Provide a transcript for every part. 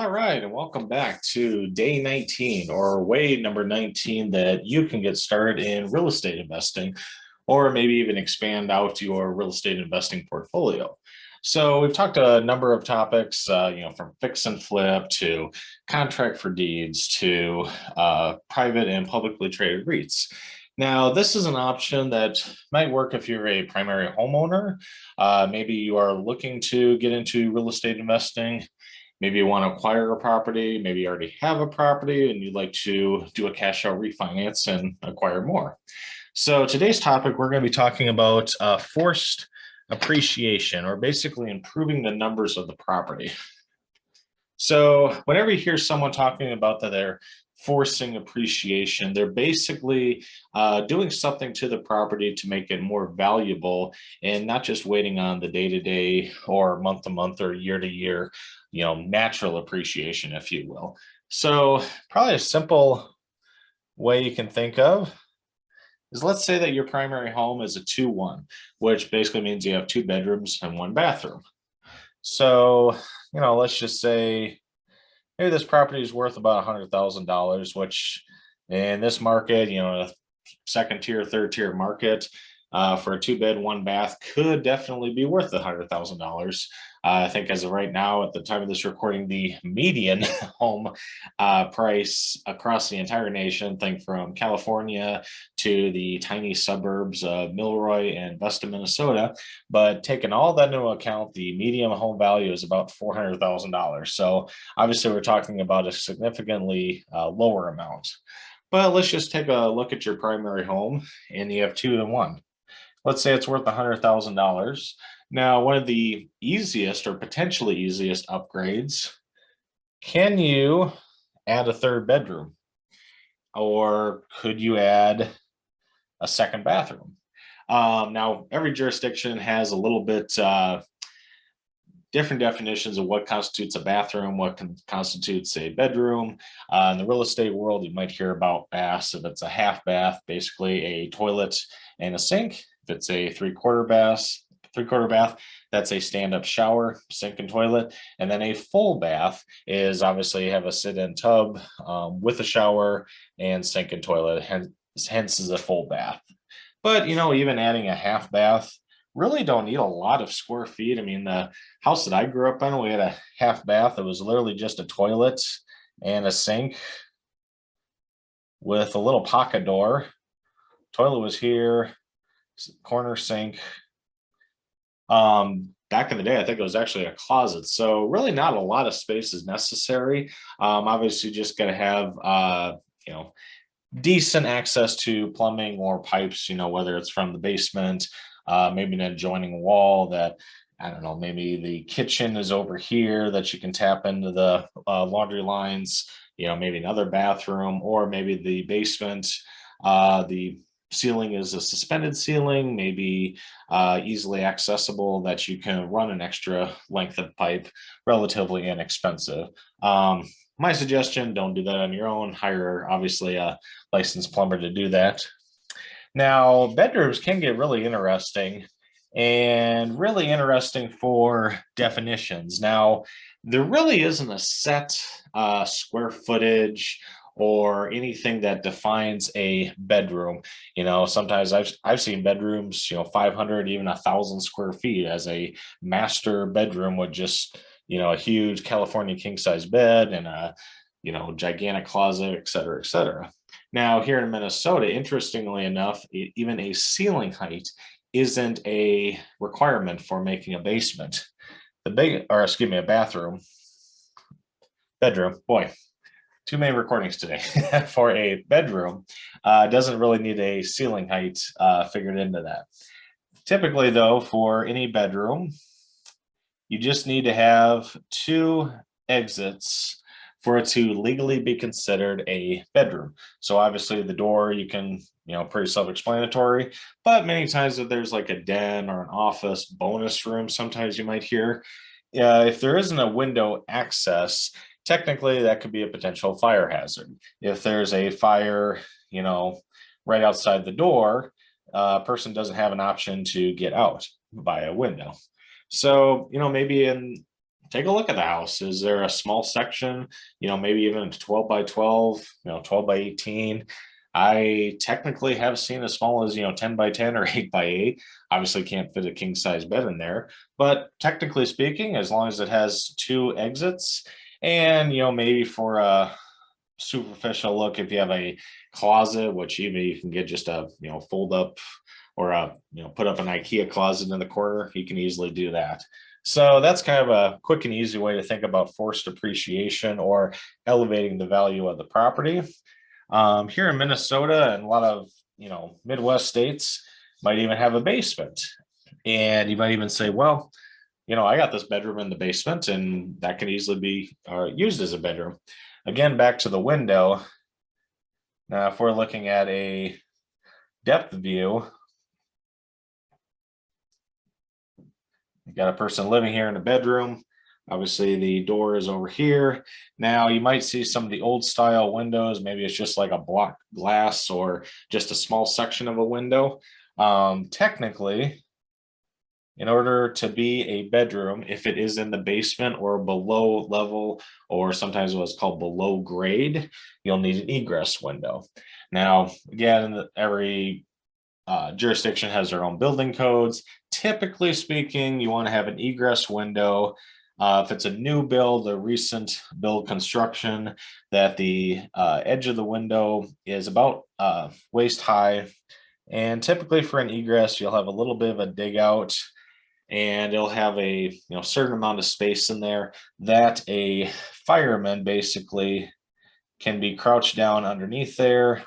All right, and welcome back to day 19 or way number 19 that you can get started in real estate investing or maybe even expand out your real estate investing portfolio. So we've talked a number of topics, from fix and flip to contract for deeds to private and publicly traded REITs. Now, this is an option that might work if you're a primary homeowner. Maybe you are looking to get into real estate investing. Maybe you want to acquire a property, maybe you already have a property and you'd like to do a cash out refinance and acquire more. So today's topic, we're going to be talking about forced appreciation, or basically improving the numbers of the property. So whenever you hear someone talking about that they're forcing appreciation, they're basically doing something to the property to make it more valuable and not just waiting on the day-to-day or month-to-month or year-to-year, natural appreciation, if you will. So probably a simple way you can think of is, let's say that your primary home is a 2-1, which basically means you have 2 bedrooms and 1 bathroom. So, let's just say maybe this property is worth about $100,000, which in this market, a second tier, third tier market, for a 2-bed, 1-bath could definitely be worth $100,000. I think as of right now, at the time of this recording, the median home price across the entire nation, think from California to the tiny suburbs of Milroy and Vesta, Minnesota, but taking all that into account, the median home value is about $400,000. So obviously we're talking about a significantly lower amount. But let's just take a look at your primary home and you have 2 and 1. Let's say it's worth $100,000. Now, one of the easiest or potentially easiest upgrades, can you add a 3rd bedroom? Or could you add a 2nd bathroom? Now, every jurisdiction has a little bit different definitions of what constitutes a bathroom, what constitutes a bedroom. In the real estate world, you might hear about baths. If it's a half bath, basically a toilet and a sink. If it's a three-quarter bath, that's a stand-up shower, sink and toilet. And then a full bath is obviously you have a sit-in tub with a shower and sink and toilet, hence is a full bath. But, even adding a half bath, really don't need a lot of square feet. I mean, the house that I grew up in, we had a half bath. It was literally just a toilet and a sink with a little pocket door. Toilet was here, corner sink. Back in the day, I think it was actually a closet. So really not a lot of space is necessary. Obviously just got to have, decent access to plumbing or pipes, whether it's from the basement, maybe an adjoining wall that, I don't know, maybe the kitchen is over here that you can tap into the laundry lines, maybe another bathroom, or maybe the basement, the ceiling is a suspended ceiling, maybe easily accessible that you can run an extra length of pipe, relatively inexpensive. My suggestion, don't do that on your own. Hire, obviously, a licensed plumber to do that. Now, bedrooms can get really interesting for definitions. Now, there really isn't a set square footage or anything that defines a bedroom. Sometimes I've seen bedrooms, 500, even 1,000 square feet as a master bedroom with just, a huge California king size bed and a, gigantic closet, et cetera, et cetera. Now, here in Minnesota, interestingly enough, even a ceiling height isn't a requirement for making a basement. A bedroom. Boy, too many recordings today. For a bedroom, doesn't really need a ceiling height figured into that. Typically, though, for any bedroom, you just need to have 2 exits for it to legally be considered a bedroom. So obviously the door, you can, pretty self-explanatory, but many times if there's like a den or an office bonus room, sometimes you might hear, if there isn't a window access, technically that could be a potential fire hazard. If there's a fire, right outside the door, a person doesn't have an option to get out by a window. So, maybe in take a look at the house. Is there a small section, maybe even 12 by 12, 12 by 18? I technically have seen as small as, 10 by 10 or 8 by 8. Obviously can't fit a king size bed in there, but technically speaking, as long as it has two exits and, maybe for a superficial look, if you have a closet, which even you can get just a, fold up or put up an IKEA closet in the corner, you can easily do that. So that's kind of a quick and easy way to think about forced appreciation or elevating the value of the property. Here in Minnesota and a lot of, Midwest states might even have a basement. And you might even say, well, I got this bedroom in the basement and that can easily be used as a bedroom. Again, back to the window. Now, if we're looking at a depth view, you got a person living here in a bedroom. Obviously, the door is over here. Now, you might see some of the old style windows. Maybe it's just like a block glass or just a small section of a window. Technically, in order to be a bedroom, if it is in the basement or below level, or sometimes what's called below grade, you'll need an egress window. Now, again, every jurisdiction has their own building codes. Typically speaking, you want to have an egress window. If it's a new build, a recent build construction, that the edge of the window is about waist high. And typically for an egress, you'll have a little bit of a dig out and it'll have a certain amount of space in there that a fireman basically can be crouched down underneath there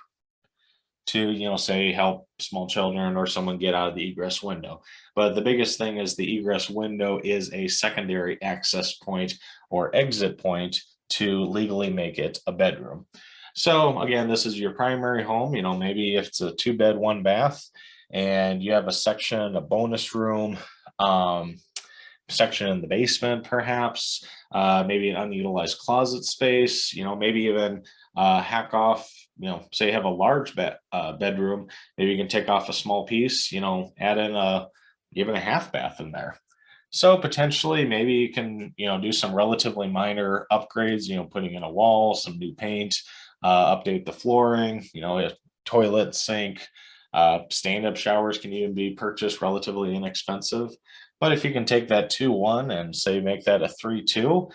to say help small children or someone get out of the egress window. But the biggest thing is the egress window is a secondary access point or exit point to legally make it a bedroom. So again, this is your primary home. Maybe if it's a 2-bed 1-bath and you have a section, a bonus room, section in the basement, perhaps, maybe an unutilized closet space, maybe even hack off, say you have a large bedroom, maybe you can take off a small piece, add in even a half bath in there. So potentially maybe you can, do some relatively minor upgrades, putting in a wall, some new paint, update the flooring, a toilet, sink, stand-up showers can even be purchased relatively inexpensive. But if you can take that 2-1 and say make that a 3-2,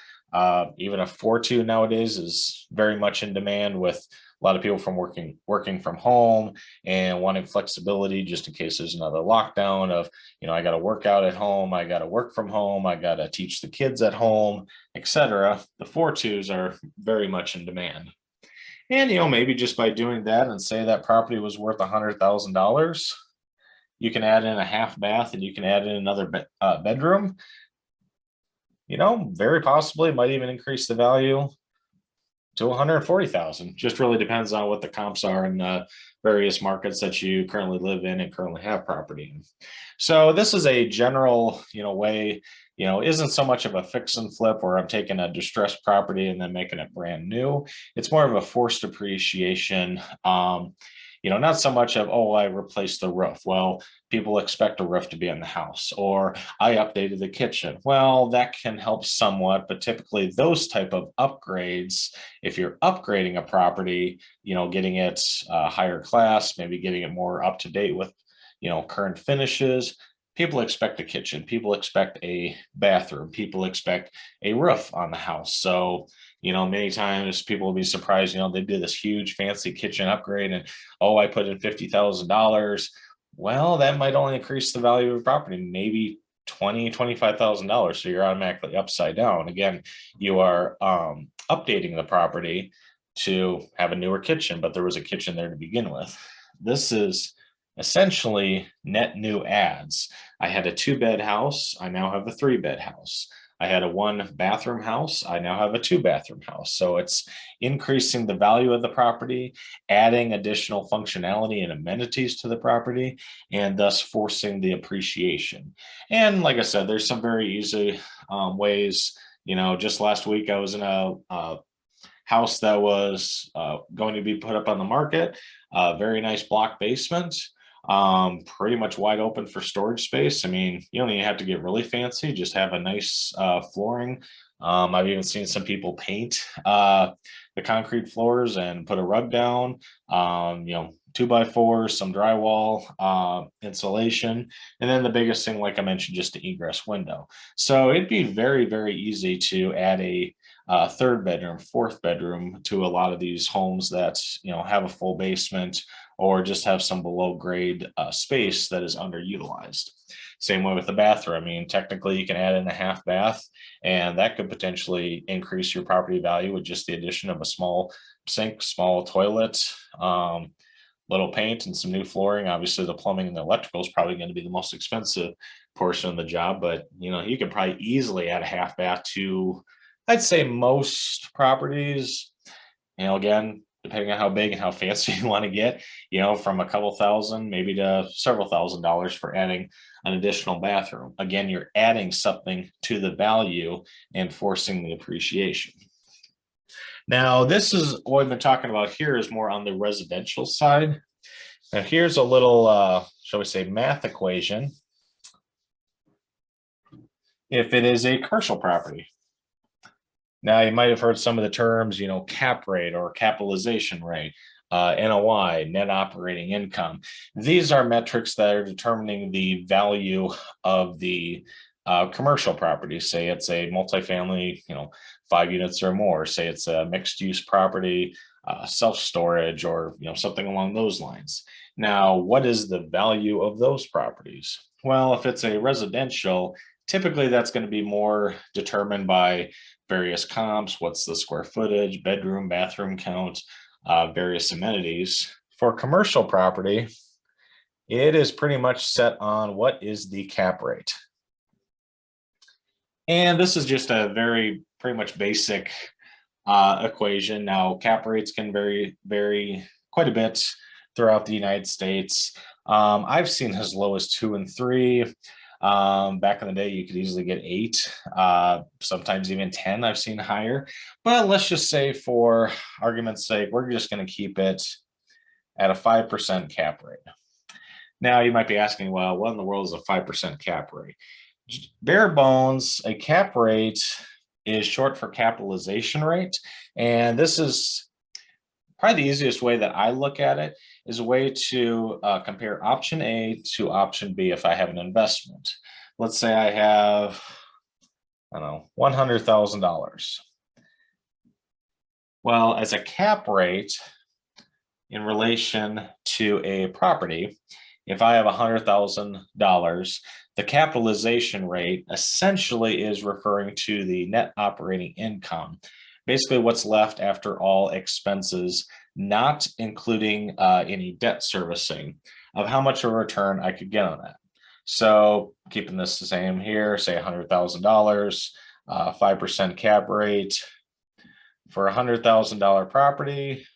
even a 4-2 nowadays is very much in demand with a lot of people from working from home and wanting flexibility just in case there's another lockdown of, I got to work out at home, I got to work from home, I got to teach the kids at home, etc. The 4-2s are very much in demand. And, maybe just by doing that and say that property was worth $100,000, you can add in a half bath and you can add in another bedroom, very possibly might even increase the value to 140,000. Just really depends on what the comps are in various markets that you currently live in and currently have property in. So this is a general, way, isn't so much of a fix and flip where I'm taking a distressed property and then making it brand new. It's more of a forced appreciation. Not so much of, oh, I replaced the roof. Well, people expect a roof to be in the house, or I updated the kitchen. Well, that can help somewhat, but typically those type of upgrades, if you're upgrading a property, getting it higher class, maybe getting it more up to date with, current finishes, people expect a kitchen, people expect a bathroom, people expect a roof on the house. So, many times people will be surprised, they do this huge fancy kitchen upgrade and, oh, I put in $50,000. Well, that might only increase the value of the property, maybe $25,000. So you're automatically upside down. Again, you are updating the property to have a newer kitchen, but there was a kitchen there to begin with. This is essentially net new adds. I had a 2-bed house. I now have a 3-bed house. I had a 1-bathroom house. I now have a 2-bathroom house. So it's increasing the value of the property, adding additional functionality and amenities to the property, and thus forcing the appreciation. And like I said, there's some very easy ways. Just last week I was in a house that was going to be put up on the market, a very nice block basement. Pretty much wide open for storage space. I mean, you don't even have to get really fancy, just have a nice flooring. I've even seen some people paint the concrete floors and put a rug down, 2x4, some drywall, insulation. And then the biggest thing, like I mentioned, just the egress window. So it'd be very, very easy to add a third bedroom, fourth bedroom to a lot of these homes that, have a full basement or just have some below grade space that is underutilized. Same way with the bathroom. I mean, technically, you can add in a half bath, and that could potentially increase your property value with just the addition of a small sink, small toilet, little paint, and some new flooring. Obviously, the plumbing and the electrical is probably going to be the most expensive portion of the job, but you can probably easily add a half bath to, I'd say, most properties. Again, depending on how big and how fancy you want to get, from a couple thousand, maybe to several $1,000s for adding an additional bathroom. Again, you're adding something to the value and forcing the appreciation. Now, this is what we've been talking about here is more on the residential side. Now, here's a little, shall we say, math equation. If it is a commercial property. Now, you might have heard some of the terms, cap rate or capitalization rate, NOI, net operating income. These are metrics that are determining the value of the commercial property. Say it's a multifamily, 5 units or more. Say it's a mixed use property, self-storage, or something along those lines. Now, what is the value of those properties? Well, if it's a residential, typically that's going to be more determined by various comps. What's the square footage, bedroom, bathroom count, various amenities. For commercial property, it is pretty much set on what is the cap rate. And this is just a very pretty much basic equation. Now, cap rates can vary quite a bit throughout the United States. I've seen as low as 2 and 3. Back in the day, you could easily get 8, sometimes even 10. I've seen higher, but let's just say for argument's sake, we're just going to keep it at a 5% cap rate. Now, you might be asking, well, what in the world is a 5% cap rate? Bare bones, a cap rate is short for capitalization rate. And this is probably the easiest way that I look at it is a way to compare option A to option B if I have an investment. Let's say I have, $100,000. Well, as a cap rate in relation to a property, if I have $100,000, the capitalization rate essentially is referring to the net operating income, basically what's left after all expenses, not including any debt servicing, of how much of a return I could get on that. So keeping this the same here, say $100,000, 5% cap rate for a $100,000 property.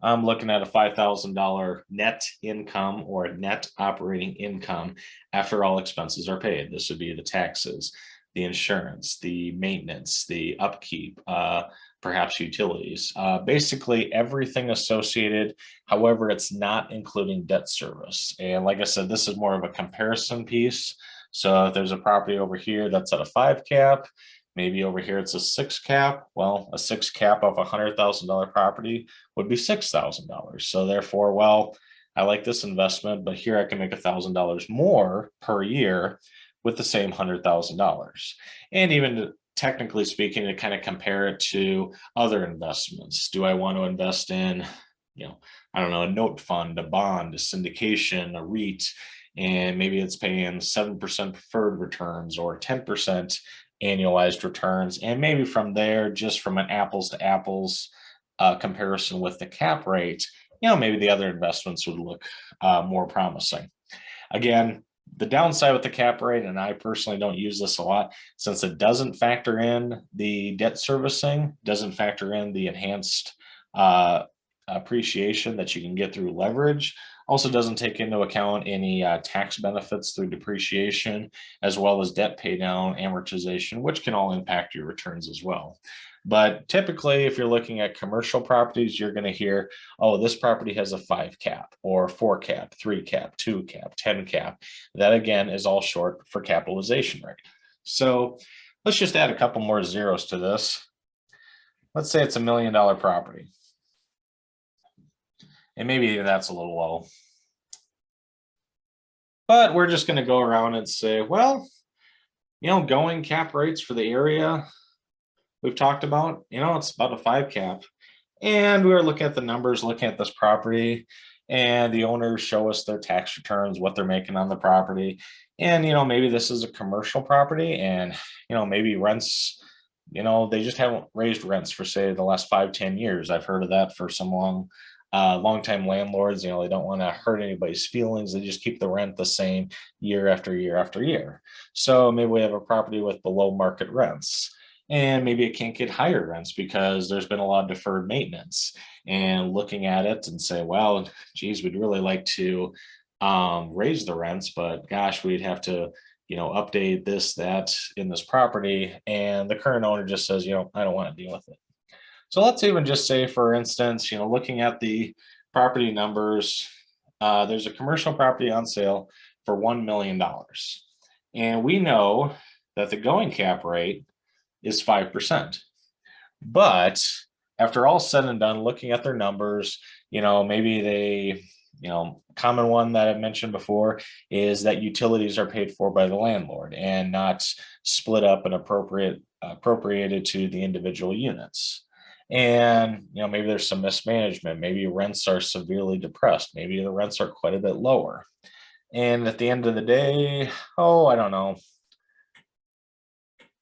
I'm looking at a $5,000 net income or net operating income after all expenses are paid. This would be the taxes, the insurance, the maintenance, the upkeep, perhaps utilities, basically everything associated. However, it's not including debt service. And like I said, this is more of a comparison piece. So if there's a property over here that's at a 5 cap, maybe over here it's a 6 cap. Well, a 6 cap of $100,000 property would be $6,000. So therefore, well, I like this investment, but here I can make $1,000 more per year with the same $100,000. And even technically speaking, to kind of compare it to other investments. Do I want to invest in, a note fund, a bond, a syndication, a REIT, and maybe it's paying 7% preferred returns or 10% annualized returns. And maybe from there, just from an apples to apples comparison with the cap rate, maybe the other investments would look more promising. Again, the downside with the cap rate, and I personally don't use this a lot, since it doesn't factor in the debt servicing, doesn't factor in the enhanced appreciation that you can get through leverage. Also doesn't take into account any tax benefits through depreciation, as well as debt pay down, amortization, which can all impact your returns as well. But typically, if you're looking at commercial properties, you're going to hear, oh, this property has a 5 cap or 4 cap, 3 cap, 2 cap, 10 cap. That again is all short for capitalization rate. So let's just add a couple more zeros to this. Let's say it's $1 million property. And maybe that's a little low. But we're just going to go around and say, well, going cap rates for the area we've talked about, it's about a 5 cap. And we were looking at the numbers, looking at this property, and the owners show us their tax returns, what they're making on the property. And, maybe this is a commercial property and, maybe rents, they just haven't raised rents for, say, the last 5-10 years. I've heard of that for some long-time landlords. They don't want to hurt anybody's feelings. They just keep the rent the same year after year after year. So maybe we have a property with below market rents. And maybe it can't get higher rents because there's been a lot of deferred maintenance, and looking at it and say, well, geez, we'd really like to raise the rents, but gosh, we'd have to, update this, that in this property. And the current owner just says, I don't want to deal with it. So let's even just say, for instance, looking at the property numbers, there's a commercial property on sale for $1 million. And we know that the going cap rate is 5%. But after all said and done, looking at their numbers, maybe they, common one that I mentioned before is that utilities are paid for by the landlord and not split up and appropriated to the individual units. And, maybe there's some mismanagement. Maybe rents are severely depressed. Maybe the rents are quite a bit lower. And at the end of the day, I don't know.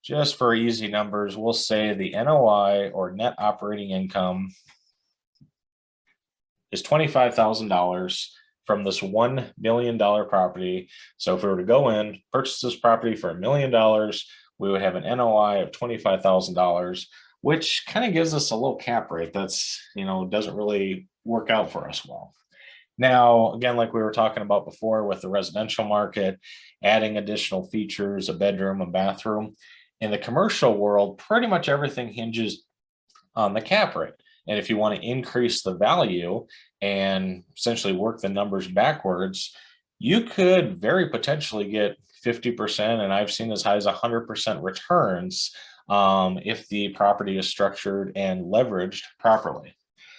Just for easy numbers, we'll say the NOI, or net operating income, is $25,000 from this $1 million property. So if we were to go in, purchase this property for $1 million, we would have an NOI of $25,000, which kind of gives us a low cap rate that's, doesn't really work out for us well. Now, again, like we were talking about before with the residential market, adding additional features, a bedroom, a bathroom. In the commercial world, pretty much everything hinges on the cap rate. And if you want to increase the value and essentially work the numbers backwards, you could very potentially get 50%, and I've seen as high as 100% returns if the property is structured and leveraged properly.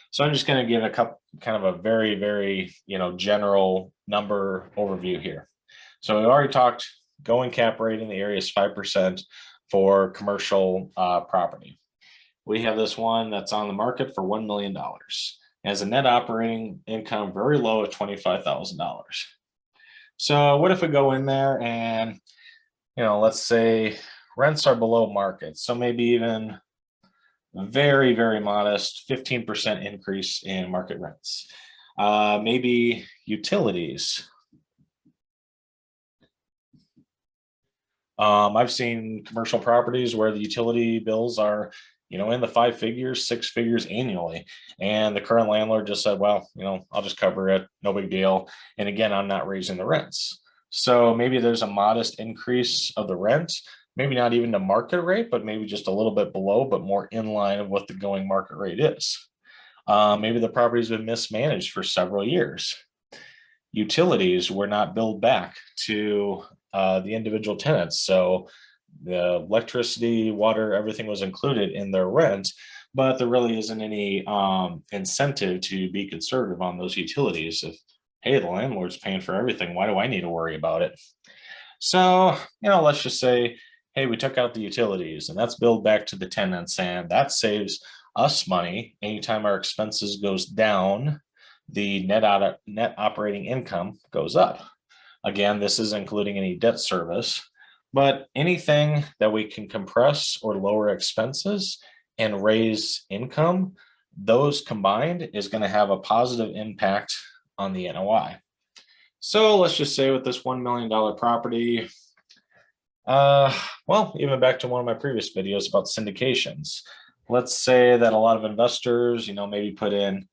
So I'm just going to give a kind of a very, very, general number overview here. So we already talked going cap rate in the area is 5% for commercial property. We have this one that's on the market for $1 million. It has a net operating income very low at $25,000. So what if we go in there and, let's say rents are below market. So maybe even very, very modest 15% increase in market rents. Maybe utilities. I've seen commercial properties where the utility bills are, in the 5 figures, 6 figures annually. And the current landlord just said, well, I'll just cover it. No big deal. And again, I'm not raising the rents. So maybe there's a modest increase of the rent, maybe not even the market rate, but maybe just a little bit below, but more in line of what the going market rate is. Maybe the property's been mismanaged for several years. Utilities were not billed back to the individual tenants. So the electricity, water, everything was included in their rent, but there really isn't any incentive to be conservative on those utilities. If, hey, the landlord's paying for everything, why do I need to worry about it? So, let's just say, hey, we took out the utilities and that's billed back to the tenants, and that saves us money. Anytime our expenses goes down, the net operating income goes up. Again, this is including any debt service, but anything that we can compress or lower expenses and raise income, those combined is going to have a positive impact on the NOI. So let's just say with this $1 million property, well, even back to one of my previous videos about syndications, let's say that a lot of investors, maybe put in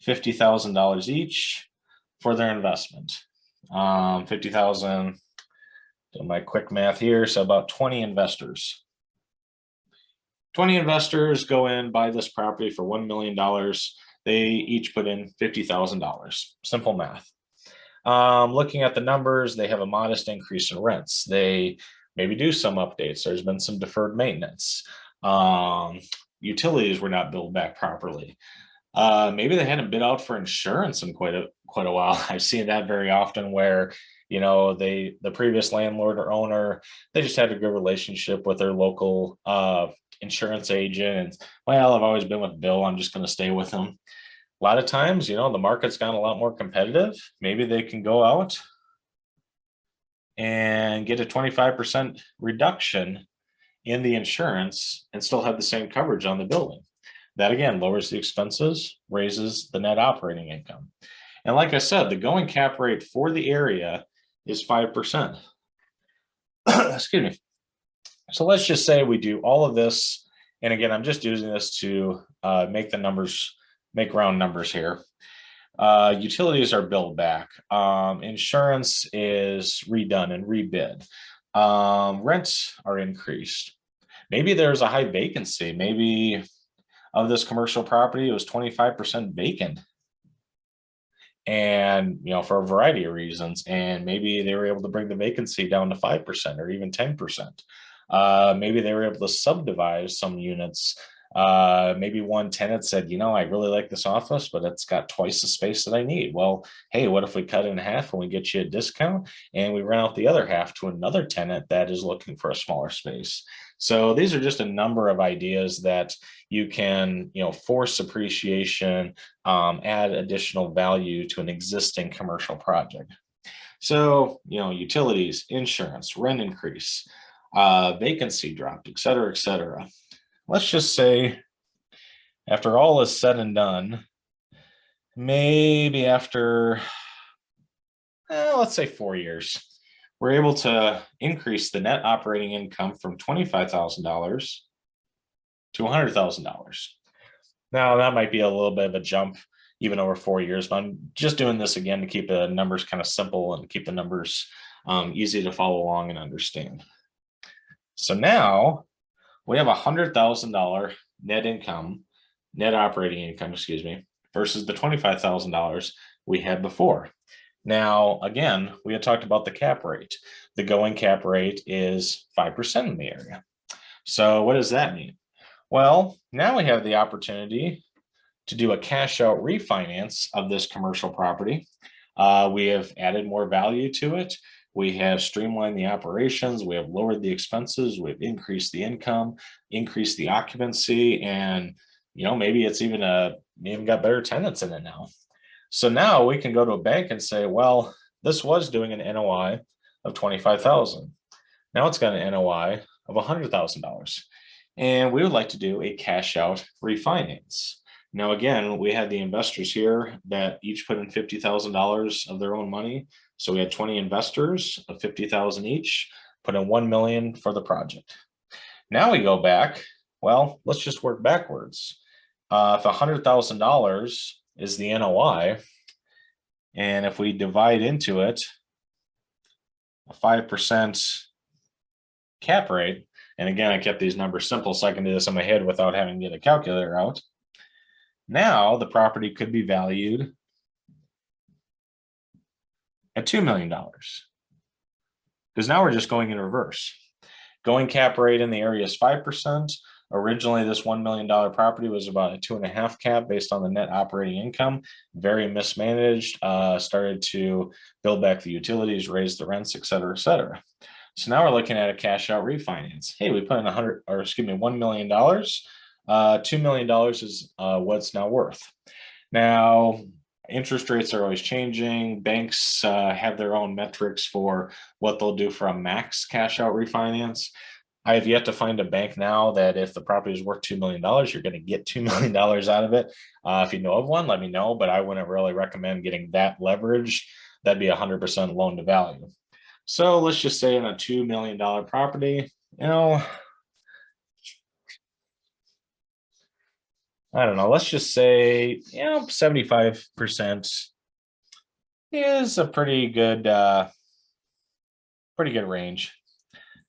$50,000 each. for their investment. 50,000, do my quick math here, so about 20 investors. 20 investors go in, buy this property for $1 million. They each put in $50,000. Simple math. Looking at the numbers, they have a modest increase in rents. They maybe do some updates. There's been some deferred maintenance. Utilities were not billed back properly. Maybe they hadn't bid out for insurance in quite a while. I've seen that very often where, you know, the previous landlord or owner, they just had a good relationship with their local insurance agent. And, well, I've always been with Bill, I'm just going to stay with him. A lot of times, you know, the market's gotten a lot more competitive. Maybe they can go out and get a 25% reduction in the insurance and still have the same coverage on the building. That again lowers the expenses, raises the net operating income. And like I said, the going cap rate for the area is 5%. Excuse me. So let's just say we do all of this. And again, I'm just using this to make the numbers, make round numbers here. Utilities are billed back. Insurance is redone and rebid. Rents are increased. Maybe there's a high vacancy. Maybe of this commercial property, it was 25% vacant. And, you know, for a variety of reasons. And maybe they were able to bring the vacancy down to 5% or even 10%. Maybe they were able to subdivide some units. Maybe one tenant said, you know, I really like this office, but it's got twice the space that I need. Well, hey, what if we cut it in half and we get you a discount and we rent out the other half to another tenant that is looking for a smaller space? So these are just a number of ideas that you can, you know, force appreciation, add additional value to an existing commercial project. So, you know, utilities, insurance, rent increase, vacancy dropped, et cetera, et cetera. Let's just say after all is said and done, maybe after, let's say 4 years, we're able to increase the net operating income from $25,000 to $100,000. Now that might be a little bit of a jump even over 4 years, but I'm just doing this again to keep the numbers kind of simple and keep the numbers easy to follow along and understand. So now we have $100,000 net income, net operating income, excuse me, versus the $25,000 we had before. Now, again, we had talked about the cap rate. The going cap rate is 5% in the area. So what does that mean? Well, now we have the opportunity to do a cash out refinance of this commercial property. We have added more value to it. We have streamlined the operations. We have lowered the expenses. We've increased the income, increased the occupancy, and, you know, maybe it's even got better tenants in it now. So now we can go to a bank and say, well, this was doing an NOI of $25,000. Now it's got an NOI of $100,000. And we would like to do a cash out refinance. Now, again, we had the investors here that each put in $50,000 of their own money. So we had 20 investors of $50,000 each, put in $1 million for the project. Now we go back, well, let's just work backwards. If $100,000 is the NOI, and if we divide into it a 5% cap rate, and again, I kept these numbers simple so I can do this in my head without having to get a calculator out. Now the property could be valued at $2 million. Because now we're just going in reverse. Going cap rate in the area is 5%. Originally, this $1 million property was about a 2.5 cap based on the net operating income. Very mismanaged, started to build back the utilities, raise the rents, et cetera, et cetera. So now we're looking at a cash out refinance. Hey, we put in $1 million. $2 million is what's now worth. Now, interest rates are always changing. Banks have their own metrics for what they'll do for a max cash out refinance. I have yet to find a bank now that if the property is worth $2 million, you're going to get $2 million out of it. If you know of one, let me know, but I wouldn't really recommend getting that leverage. That'd be 100% loan to value. So let's just say in a $2 million property, you know, I don't know, let's just say, you know, 75% is a pretty good range.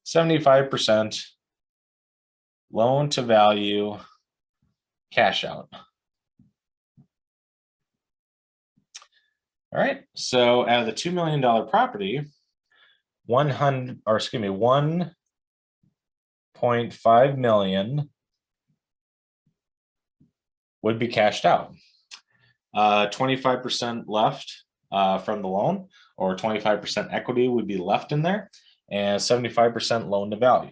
75% loan to value cash out. All right, so out of the $2 million property, 1.5 million would be cashed out. 25% left from the loan, or 25% equity would be left in there, and 75% loan to value.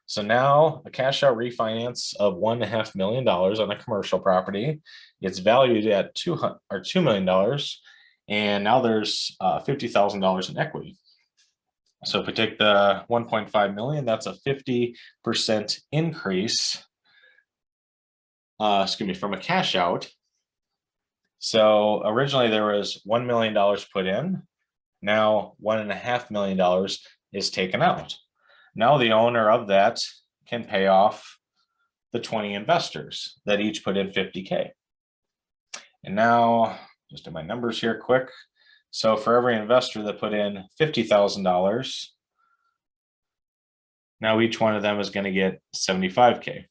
So now a cash out refinance of $1.5 million on a commercial property, it's valued at $2 million, and now there's $50,000 in equity. So if we take the 1.5 million, that's a 50% increase, from a cash out. So originally there was $1 million put in. Now $1.5 million is taken out. Now the owner of that can pay off the 20 investors that each put in 50K. And now just do my numbers here quick. So for every investor that put in $50,000, now each one of them is going to get 75K,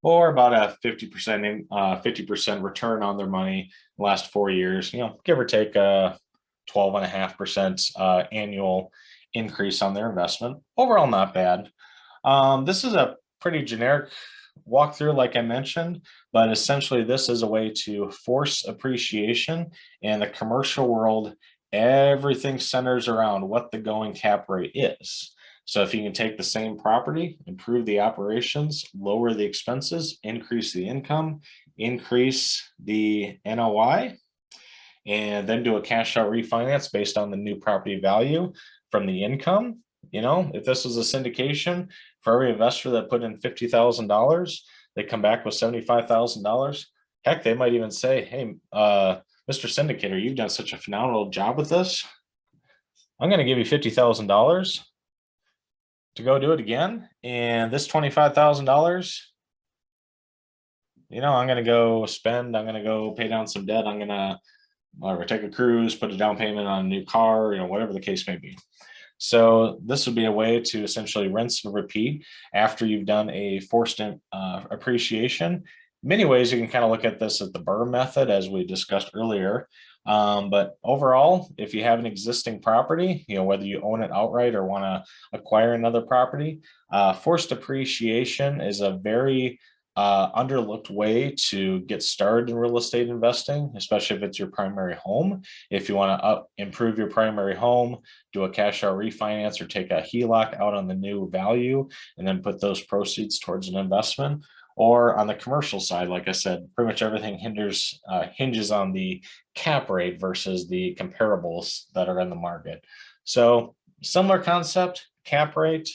or about a 50% return on their money the last 4 years, give or take a 12.5% annual increase on their investment. Overall, not bad. This is a pretty generic walkthrough, like I mentioned, but essentially this is a way to force appreciation. In the commercial world, everything centers around what the going cap rate is. So if you can take the same property, improve the operations, lower the expenses, increase the income, increase the NOI, and then do a cash out refinance based on the new property value from the income. If this was a syndication, for every investor that put in $50,000, they come back with $75,000. Heck, they might even say, hey, Mr. Syndicator, you've done such a phenomenal job with this. I'm going to give you $50,000 to go do it again. And this $25,000, I'm going to go spend, I'm going to go pay down some debt. I'm going to take a cruise, put a down payment on a new car, whatever the case may be. So this would be a way to essentially rinse and repeat after you've done a forced appreciation. In many ways, you can kind of look at this as the BRRRR method, as we discussed earlier. But overall, if you have an existing property, whether you own it outright or want to acquire another property, forced appreciation is a very underlooked way to get started in real estate investing, especially if it's your primary home. If you want to improve your primary home, do a cash out refinance or take a HELOC out on the new value and then put those proceeds towards an investment. Or on the commercial side, like I said, pretty much everything hinges on the cap rate versus the comparables that are in the market. So similar concept, cap rate,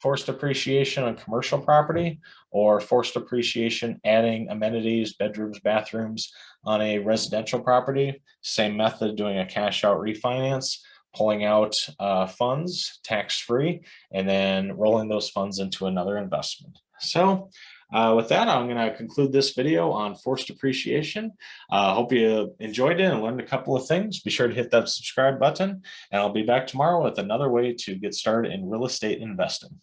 forced appreciation on commercial property, or forced appreciation adding amenities, bedrooms, bathrooms on a residential property. Same method, doing a cash out refinance, pulling out funds tax-free, and then rolling those funds into another investment. So with that, I'm going to conclude this video on forced appreciation. Hope you enjoyed it and learned a couple of things. Be sure to hit that subscribe button, and I'll be back tomorrow with another way to get started in real estate investing.